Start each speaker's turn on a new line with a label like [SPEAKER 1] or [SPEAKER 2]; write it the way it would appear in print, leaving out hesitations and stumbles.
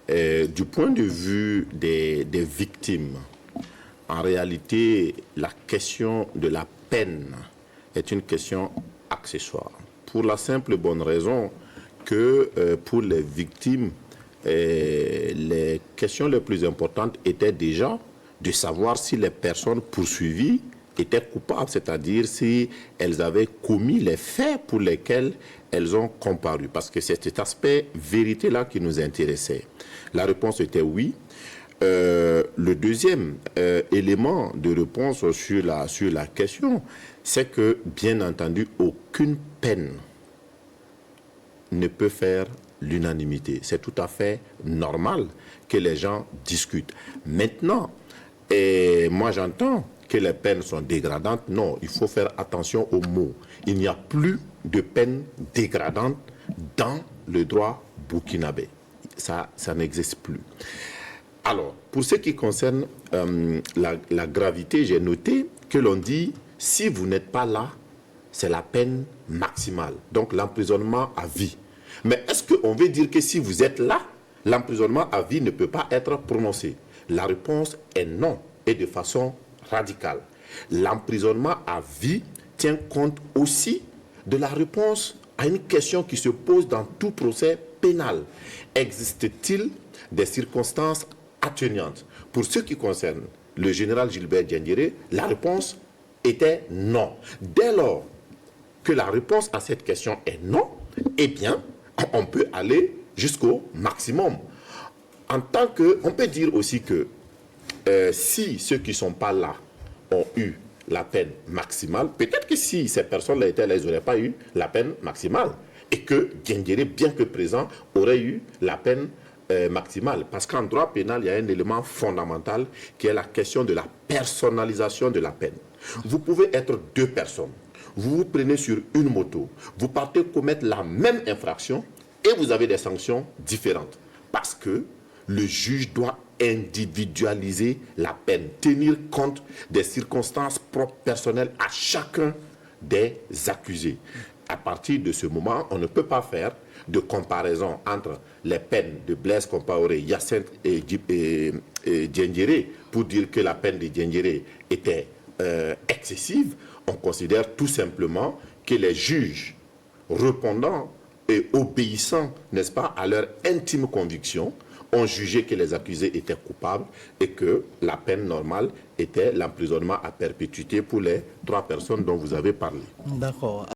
[SPEAKER 1] Du point de vue des victimes, en réalité, la question de la peine est une question accessoire. Pour la simple et bonne raison que pour les victimes, les questions les plus importantes étaient déjà de savoir si les personnes poursuivies étaient coupables, c'est-à-dire si elles avaient commis les faits pour lesquels elles ont comparu. Parce que c'est cet aspect vérité-là qui nous intéressait. La réponse était oui. Le deuxième élément de réponse sur la question, c'est que, bien entendu, aucune peine ne peut faire l'unanimité. C'est tout à fait normal que les gens discutent. Maintenant, moi j'entends que les peines sont dégradantes. Non, il faut faire attention aux mots. Il n'y a plus de peines dégradantes dans le droit burkinabé. Ça n'existe plus. Alors, pour ce qui concerne la gravité, j'ai noté que l'on dit, si vous n'êtes pas là, c'est la peine maximale, donc l'emprisonnement à vie. Mais est-ce qu'on veut dire que si vous êtes là, l'emprisonnement à vie ne peut pas être prononcé? La réponse est non, et de façon radicale. L'emprisonnement à vie tient compte aussi de la réponse à une question qui se pose dans tout procès pénal. Existe-t-il des circonstances atténuantes? Pour ce qui concerne le général Gilbert Diendéré, la réponse était non. Dès lors que la réponse à cette question est non, eh bien, on peut aller jusqu'au maximum. En tant que, on peut dire aussi que si ceux qui ne sont pas là ont eu la peine maximale, peut-être que si ces personnes-là étaient là, ils n'auraient pas eu la peine maximale. Et que Diendéré, bien que présent, aurait eu la peine maximale. Parce qu'en droit pénal, il y a un élément fondamental qui est la question de la personnalisation de la peine. Vous pouvez être deux personnes. Vous vous prenez sur une moto, vous partez commettre la même infraction et vous avez des sanctions différentes. Parce que le juge doit individualiser la peine, tenir compte des circonstances propres personnelles à chacun des accusés. À partir de ce moment, on ne peut pas faire de comparaison entre les peines de Blaise Compaoré, Hyacinthe et Diendéré pour dire que la peine de Diendéré était excessive. On considère tout simplement que les juges répondant et obéissant, n'est-ce pas, à leur intime conviction, ont jugé que les accusés étaient coupables et que la peine normale était l'emprisonnement à perpétuité pour les trois personnes dont vous avez parlé.
[SPEAKER 2] D'accord.